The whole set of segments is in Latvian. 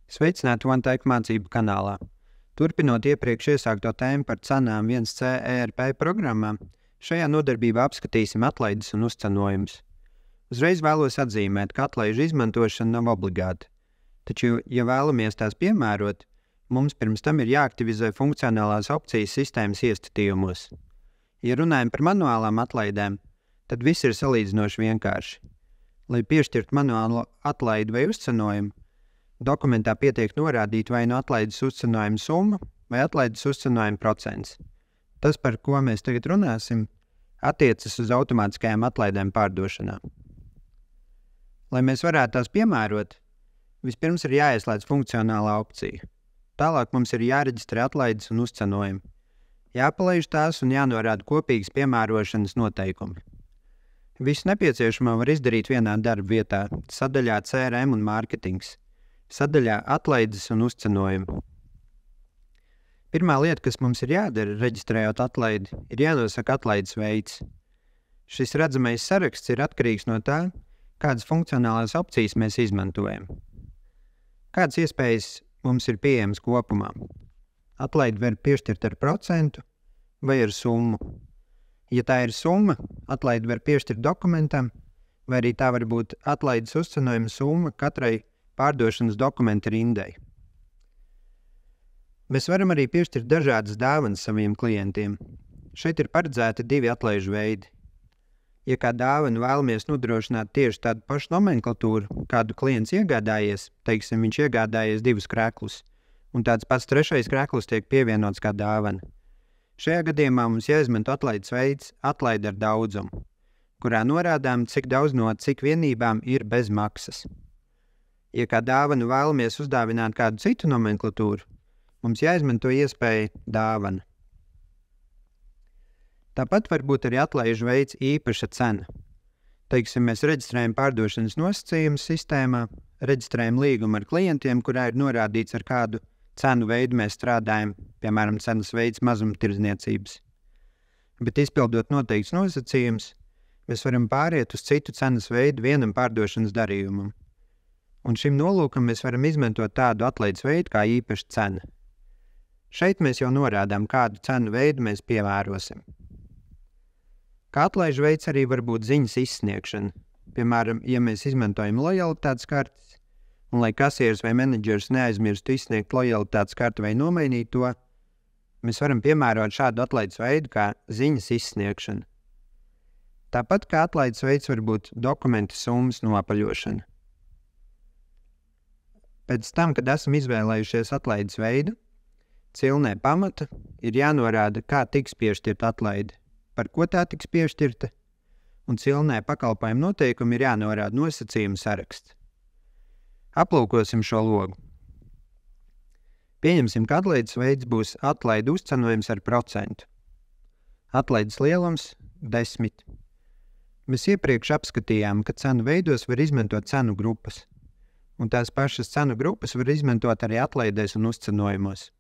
Sveicināti OneTech mācību kanālā. Turpinot iepriekš iesākto tēmu par cenām 1C ERP programmām, šajā nodarbībā apskatīsim atlaides un uzcenojumus. Uzreiz vēlos atzīmēt, ka atlaižu izmantošana nav obligāta, taču, ja vēlamies tās piemērot, mums pirms tam ir jāaktivizē funkcionālās opcijas sistēmas iestatījumos. Ja runājam par manuālām atlaidēm, tad viss ir salīdzinoši vienkārši. Lai piešķirtu manuālo atlaidi vai uzcenojumu, dokumentā pietiek norādīt vai nu atlaides uzcenojuma summa vai atlaides uzcenojuma procents. Tas, par ko mēs tagad runāsim, attiecas uz automātiskajām atlaidēm pārdošanā. Lai mēs varētu tās piemērot, vispirms ir jāieslēdz funkcionālā opcija. Tālāk mums ir jāreģistrē atlaides un uzcenojumi. Jāpalaiž tās un jānorāda kopīgas piemērošanas noteikumi. Visu nepieciešamo var izdarīt vienā darba vietā, sadaļā CRM un mārketings. Sadaļā atlaides un uzcenojumi. Pirmā lieta, kas mums ir jādara, reģistrējot atlaidi, ir jānosaka atlaides veids. Šis redzamais saraksts ir atkarīgs no tā, kādas funkcionālās opcijas mēs izmantojam. Kādas iespējas mums ir pieejamas kopumā? Atlaidi var piešķirt ar procentu vai ar summu. Ja tā ir summa, atlaidi var piešķirt dokumentam, vai arī tā var būt atlaides uzcenojuma summa katrai pārdošanas dokumenta rindai. Mēs varam arī piešķirt dažādas dāvanas saviem klientiem. Šeit ir paredzēti divi atlaižu veidi. Ja kā dāvanu vēlamies nodrošināt tieši tādu pašu nomenklatūru, kādu klients iegādājies, teiksim, viņš iegādājies 2 kreklus, un tāds pats 3. krekls tiek pievienots kā dāvana. Šajā gadījumā mums jāizmanto atlaides veids atlaide ar daudzumu, kurā norādām, cik daudz no cik vienībām ir bez maksas. Ja kā dāvanu vēlamies uzdāvināt kādu citu nomenklatūru, mums jāizmanto iespēja dāvana. Tāpat var būt arī atlaižu veids īpaša cena. Teiksim, mēs reģistrējam pārdošanas nosacījumus sistēmā, reģistrējam līgumu ar klientiem, kurā ir norādīts, ar kādu cenu veidu mēs strādājam, piemēram, cenas veids mazumtirdzniecības. Bet izpildot noteikts nosacījums, mēs varam pāriet uz citu cenas veidu vienam pārdošanas darījumam. Un šim nolūkam mēs varam izmantot tādu atlaides veidu kā īpaša cena. Šeit mēs jau norādām, kādu cenu veidu mēs piemērosim. Kā atlaižu veids arī var būt ziņas izsniegšana. Piemēram, ja mēs izmantojam lojalitātes kartes, un lai kasieris vai menedžers neaizmirstu izsniegt lojalitātes karti vai nomainīt to, mēs varam piemērot šādu atlaides veidu kā ziņas izsniegšana. Tāpat kā atlaides veids var būt dokumenta summas noapaļošana. Pēc tam, kad esam izvēlējušies atlaides veidu, cilnē pamata ir jānorāda, kā tiks piešķirta atlaide, par ko tā tiks piešķirta, un cilnē pakalpojuma noteikumi ir jānorāda nosacījumu saraksts. Aplūkosim šo logu. Pieņemsim, ka atlaides veids būs atlaide uzcenojums ar procentu. Atlaides lielums 10. Mēs iepriekš apskatījām, ka cenu veidos var izmantot cenu grupas, un tās pašas cenu grupas var izmantot arī atlaidēs un uzcenojumos.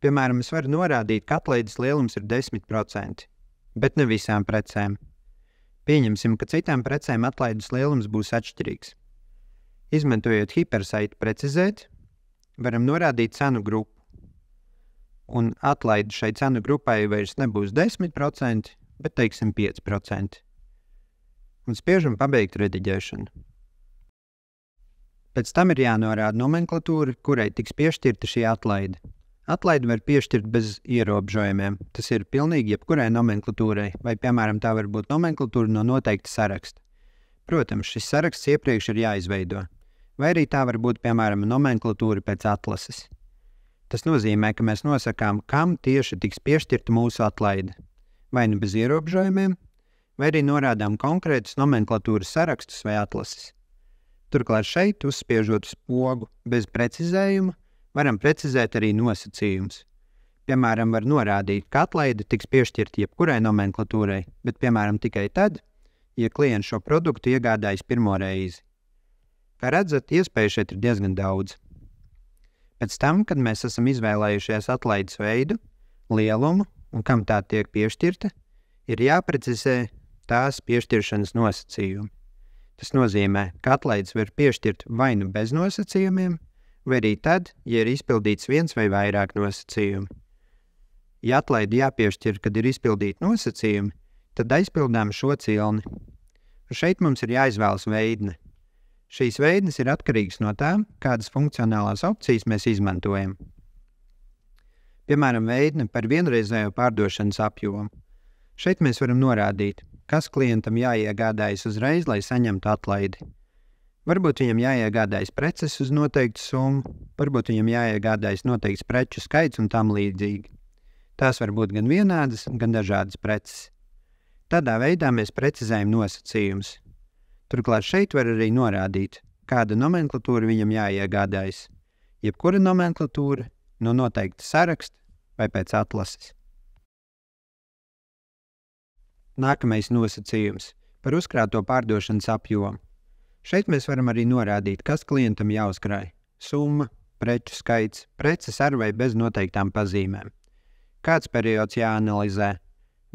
Piemēram, es varu norādīt, ka atlaides lielums ir 10%, bet ne visām precēm. Pieņemsim, ka citām precēm atlaides lielums būs atšķirīgs. Izmantojot hipersaiti precizēt, varam norādīt cenu grupu, un atlaide šai cenu grupai vairs nebūs 10%, bet teiksim 5%. Un spiežam pabeigt rediģēšanu. Pēc tam ir jānorāda nomenklatūra, kurai tiks piešķirta šī atlaide. Atlaidi var piešķirt bez ierobežojumiem. Tas ir pilnīgi jebkurai nomenklatūrai, vai, piemēram, tā var būt nomenklatūra no noteikta saraksta. Protams, šis saraksts iepriekš ir jāizveido. Vai arī tā var būt, piemēram, nomenklatūra pēc atlases. Tas nozīmē, ka mēs nosakām, kam tieši tiks piešķirta mūsu atlaide. Vai nu bez ierobežojumiem, vai arī norādām konkrētus nomenklatūras sarakstus vai atlases. Turklāt šeit, uzspiežot uz pogu bez precizējuma, varam precizēt arī nosacījumus. Piemēram, var norādīt, ka atlaide tiks piešķirta jebkurai nomenklatūrai, bet, piemēram, tikai tad, ja klients šo produktu iegādājas pirmo reizi. Kā redzat, iespēju šeit ir diezgan daudz. Pēc tam, kad mēs esam izvēlējušies atlaides veidu, lielumu un kam tā tiek piešķirta, ir jāprecizē tās piešķiršanas nosacījumi. Tas nozīmē, ka atlaides var piešķirt vai nu bez nosacījumiem, vai arī tad, ja ir izpildīts viens vai vairāk nosacījumi. Ja atlaidi jāpiešķir, kad ir izpildīti nosacījumi, tad aizpildām šo cilni. Šeit mums ir jāizvēlas veidne. Šīs veidnes ir atkarīgas no tā, kādas funkcionālās opcijas mēs izmantojam. Piemēram, veidne par vienreizējo pārdošanas apjomu. Šeit mēs varam norādīt, kas klientam jāiegādājas uzreiz, lai saņemtu atlaidi. Varbūt viņam jāiegādājas preces uz noteiktu summu, varbūt viņam jāiegādājas noteikts preču skaits un tam līdzīgi. Tās var būt gan vienādas, gan dažādas preces. Tādā veidā mēs precizējam nosacījumus. Turklāt šeit var arī norādīt, kāda nomenklatūra viņam jāiegādājas. Jebkura nomenklatūra no noteikta saraksta vai pēc atlases. Nākamais nosacījums par uzkrāto pārdošanas apjomu. Šeit mēs varam arī norādīt, kas klientam jāuzkrāj. Summa, preču skaits, preces ar vai bez noteiktām pazīmēm. Kāds periods jāanalizē?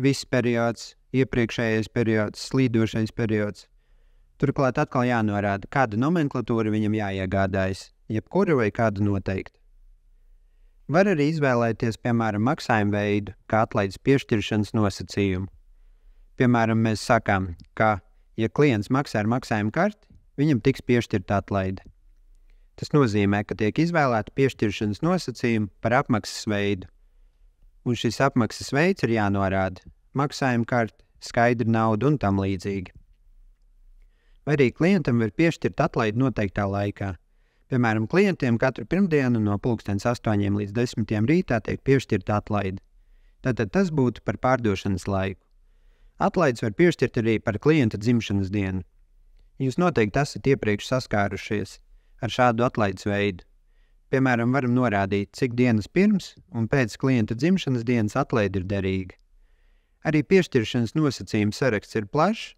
Viss periods, iepriekšējais periods, slīdošais periods. Turklāt atkal jānorāda, kāda nomenklatūra viņam jāiegādājas, jebkura vai kāda noteikta. Var arī izvēlēties, piemēram, maksājumu veidu, kā atlaides piešķiršanas nosacījumu. Piemēram, mēs sakām, ka, ja klients maksā ar maksājumu karti, viņam tiks piešķirta atlaide. Tas nozīmē, ka tiek izvēlēta piešķiršanas nosacījumi par apmaksas veidu. Un šis apmaksas veids ir jānorāda maksājuma karte, skaidra nauda un tam līdzīgi. Vai arī klientam var piešķirt atlaidi noteiktā laikā. Piemēram, klientiem katru pirmdienu no 8 līdz 10 rītā tiek piešķirta atlaide. Tātad tas būtu par pārdošanas laiku. Atlaides var piešķirt arī par klienta dzimšanas dienu. Jūs noteikti esat iepriekš saskārušies ar šādu atlaides veidu. Piemēram, varam norādīt, cik dienas pirms un pēc klienta dzimšanas dienas atlaide ir derīga. Arī piešķiršanas nosacījuma saraksts ir plašs,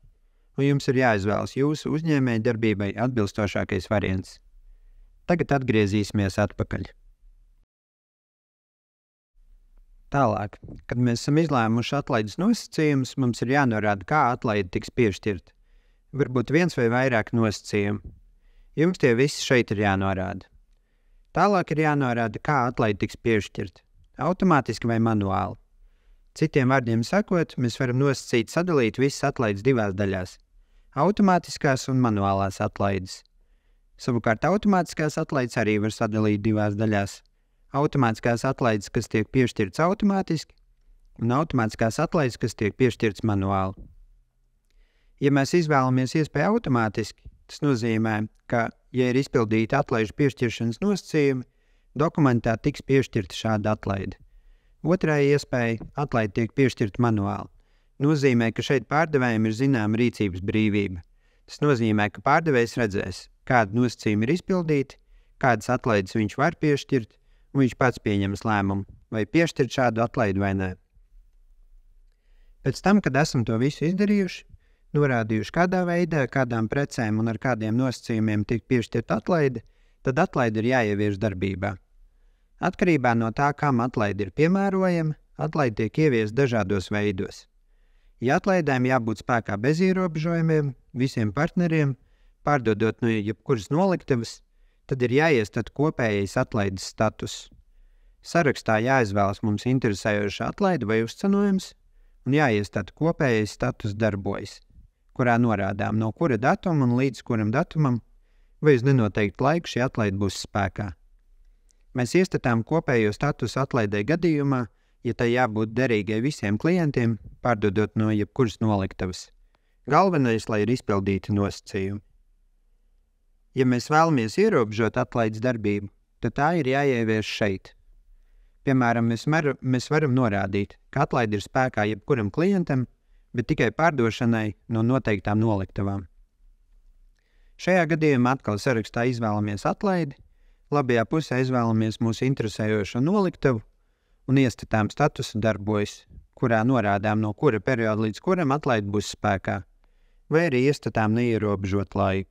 un jums ir jāizvēlas jūsu uzņēmēja darbībai atbilstošākais variants. Tagad atgriezīsimies atpakaļ. Tālāk, kad mēs esam izlēmuši atlaides nosacījumus, mums ir jānorāda, kā atlaide tiks piešķirta. Varbūt viens vai vairāk nosacījumi. Jums tie visi šeit ir jānorāda. Tālāk ir jānorāda, kā atlaide tiks piešķirta. Automātiski vai manuāli. Citiem vārdiem sakot, mēs varam nosacīt sadalīt visas atlaides divās daļās. Automātiskās un manuālās atlaides. Savukārt automātiskās atlaides arī var sadalīt divās daļās. Automātiskās atlaides, kas tiek piešķirtas automātiski, un automātiskās atlaides, kas tiek piešķirtas manuāli. Ja mēs izvēlamies iespēju automātiski, tas nozīmē, ka, ja ir izpildīti atlaižu piešķiršanas nosacījumi, dokumentā tiks piešķirta šāda atlaide. Otrā iespēja – atlaide tiek piešķirta manuāli. Nozīmē, ka šeit pārdevējiem ir zināma rīcības brīvība. Tas nozīmē, ka pārdevējs redzēs, kādi nosacījumi ir izpildīti, kādas atlaides viņš var piešķirt, un viņš pats pieņems lēmumu, vai piešķirt šādu atlaidi vai nē. Pēc tam, kad esam to visu izdarījuši, norādījuši, kādā veidā, kādām precēm un ar kādiem nosacījumiem tiek piešķirta atlaide, tad atlaide ir jāievieš darbībā. Atkarībā no tā, kam atlaide ir piemērojama, atlaide tiek ieviesta dažādos veidos. Ja atlaidēm jābūt spēkā bez ierobežojumiem, visiem partneriem, pārdodot no jebkuras noliktavas, tad ir jāiestāda kopējais atlaides status. Sarakstā jāizvēlas mums interesējoša atlaide vai uzcenojums, un jāiestāda kopējais status darbojas, kurā norādām no kura datuma un līdz kuram datumam vai uz nenoteiktu laiku šī atlaide būs spēkā. Mēs iestatām kopējo statusu atlaidē gadījumā, ja tai jābūt derīgai visiem klientiem, pārdodot no jebkuras noliktavas. Galvenais, lai ir izpildīti nosacījumi. Ja mēs vēlamies ierobežot atlaides darbību, tad tā ir jāievieš šeit. Piemēram, mēs varam norādīt, ka atlaide ir spēkā jebkuram klientam, bet tikai pārdošanai no noteiktām noliktavām. Šajā gadījumā atkal sarakstā izvēlamies atlaidi, labajā pusē izvēlamies mūsu interesējošo noliktavu un iestatām statusu darbojas, kurā norādām no kura perioda līdz kuram atlaide būs spēkā, vai arī iestatām neierobežot laiku.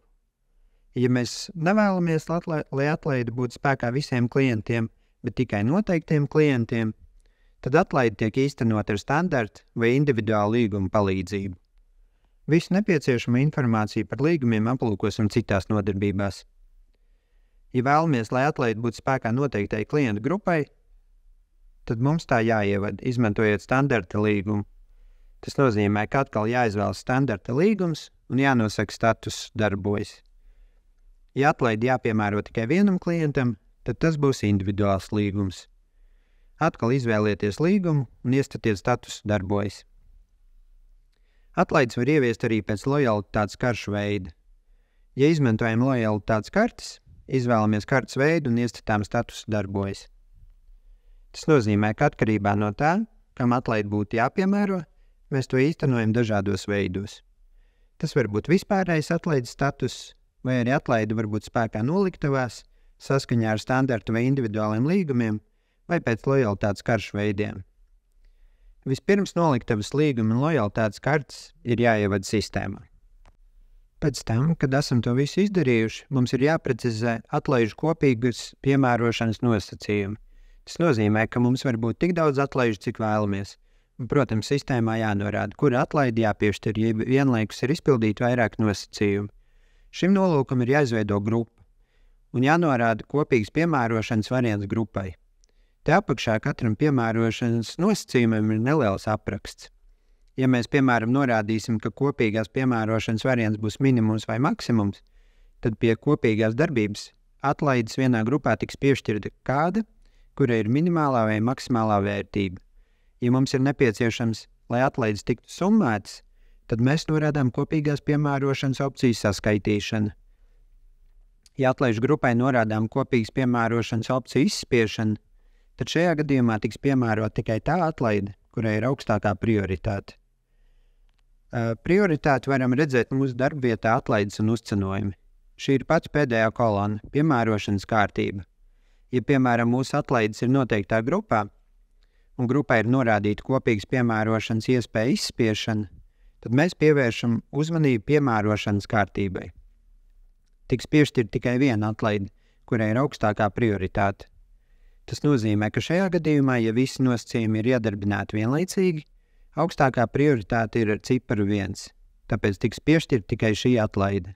Ja mēs nevēlamies, lai atlaide būtu spēkā visiem klientiem, bet tikai noteiktiem klientiem, tad atlaide tiek īstenot ar standarta vai individuālu līgumu palīdzību. Visu nepieciešamo informāciju par līgumiem aplūkosim citās nodarbībās. Ja vēlamies, lai atlaide būtu spēkā noteiktai klientu grupai, tad mums tā jāievada, izmantojot standarta līgumu. Tas nozīmē, ka atkal jāizvēlas standarta līgums un jānosaka status darbojas. Ja atlaidi jāpiemēro tikai vienam klientam, tad tas būs individuāls līgums. Atkal izvēlieties līgumu un iestatiet status darbojas. Atlaides var ieviest arī pēc lojalitātes karšu veida. Ja izmantojam lojalitātes kartes, izvēlamies kartes veidu un iestatām status darbojas. Tas nozīmē, ka atkarībā no tā, kam atlaide būtu jāpiemēro, mēs to īstenojam dažādos veidos. Tas var būt vispārējais atlaides status, vai arī atlaide var būt spēkā noliktavās, saskaņā ar standartu vai individuāliem līgumiem, vai pēc lojalitātes karšu veidiem. Vispirms noliktavas līguma un lojalitātes kartes ir jāievada sistēmā. Pēc tam, kad esam to visu izdarījuši, mums ir jāprecizē atlaižu kopīgas piemērošanas nosacījumi. Tas nozīmē, ka mums var būt tik daudz atlaižu, cik vēlamies. Protams, sistēmā jānorāda, kura atlaide jāpiešķir, ja vienlaikus ir izpildīti vairāk nosacījumi. Šim nolūkam ir jāizveido grupa un jānorāda kopīgas piemērošanas variants grupai. Te apakšā katram piemērošanas nosacījumam ir neliels apraksts. Ja mēs, piemēram, norādīsim, ka kopīgās piemērošanas variants būs minimums vai maksimums, tad pie kopīgās darbības atlaides vienā grupā tiks piešķirta kāda, kura ir minimālā vai maksimālā vērtība. Ja mums ir nepieciešams, lai atlaides tiktu summētas, tad mēs norādām kopīgās piemērošanas opcijas saskaitīšanu. Ja atlaižu grupai norādām kopīgas piemērošanas opciju izspiešanu, tad šajā gadījumā tiks piemērot tikai tā atlaide, kurai ir augstākā prioritāte. Prioritāti varam redzēt mūsu darbvietā atlaides un uzcenojumi. Šī ir pats pēdējā kolona – piemērošanas kārtība. Ja, piemēram, mūsu atlaides ir noteiktā grupā, un grupā ir norādīta kopīgas piemērošanas iespēja izspiešana, tad mēs pievēršam uzmanību piemērošanas kārtībai. Tiks piešķirt tikai viena atlaide, kurai ir augstākā prioritāte. Tas nozīmē, ka šajā gadījumā, ja visi nosacījumi ir iedarbināti vienlaicīgi, augstākā prioritāte ir ar ciparu 1, tāpēc tiks piešķirt tikai šī atlaide.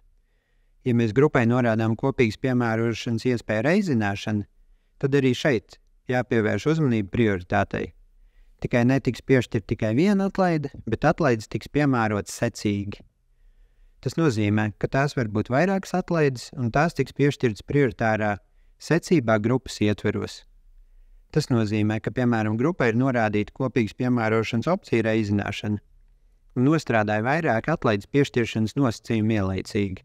Ja mēs grupai norādām kopīgas piemērošanas iespēju reizināšanu, tad arī šeit jāpievērš uzmanība prioritātei. Tikai netiks piešķirt tikai viena atlaide, bet atlaides tiks piemērotas secīgi. Tas nozīmē, ka tās var būt vairākas atlaides, un tās tiks piešķirtas prioritārā secībā grupas ietveros. Tas nozīmē, ka, piemēram, grupai ir norādīta kopīgas piemērošanas opcija reizināšana, un nostrādāja vairāk atlaides piešķiršanas nosacījumu ielaicīgi.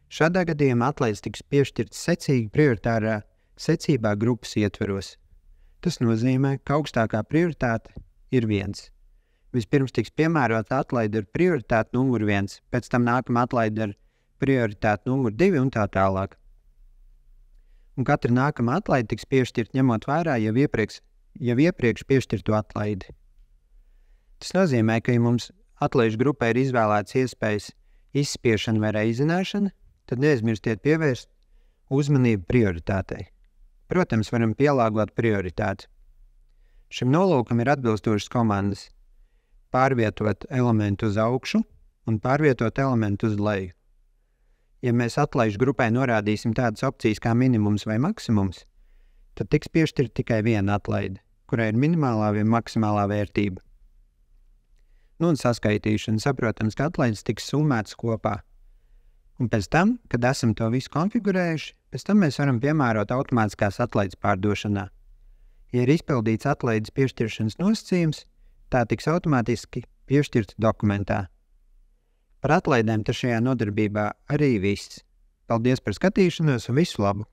Šādā gadījumā atlaides tiks piešķirtas secīgi prioritārā secībā grupas ietveros. Tas nozīmē, ka augstākā prioritāte ir 1. Vispirms tiks piemērota atlaide ar prioritāti numur 1, pēc tam nākamā atlaide ar prioritāti numur 2 un tā tālāk. Un katra nākamā atlaide tiks piešķirt ņemot vērā jau iepriekš piešķirto atlaidi. Tas nozīmē, ka, ja mums atlaižu grupā ir izvēlēts iespējas izspiešana vai reizināšana, tad neaizmirstiet pievērst uzmanību prioritātei. Protams, varam pielāgot prioritāti. Šim nolūkam ir atbilstošas komandas – pārvietot elementu uz augšu un pārvietot elementu uz leju. Ja mēs atlaižu grupai norādīsim tādas opcijas kā minimums vai maksimums, tad tiks piešķirt tikai viena atlaide, kurai ir minimālā vai maksimālā vērtība. Un saskaitīšana, saprotams, ka atlaides tiks summētas kopā. Un pēc tam, kad esam to visu konfigurējuši, pēc tam mēs varam piemērot automātiskās atlaides pārdošanā. Ja ir izpildīts atlaides piešķiršanas nosacījums, tā tiks automātiski piešķirta dokumentā. Par atlaidēm šajā nodarbībā arī viss. Paldies par skatīšanos un visu labu!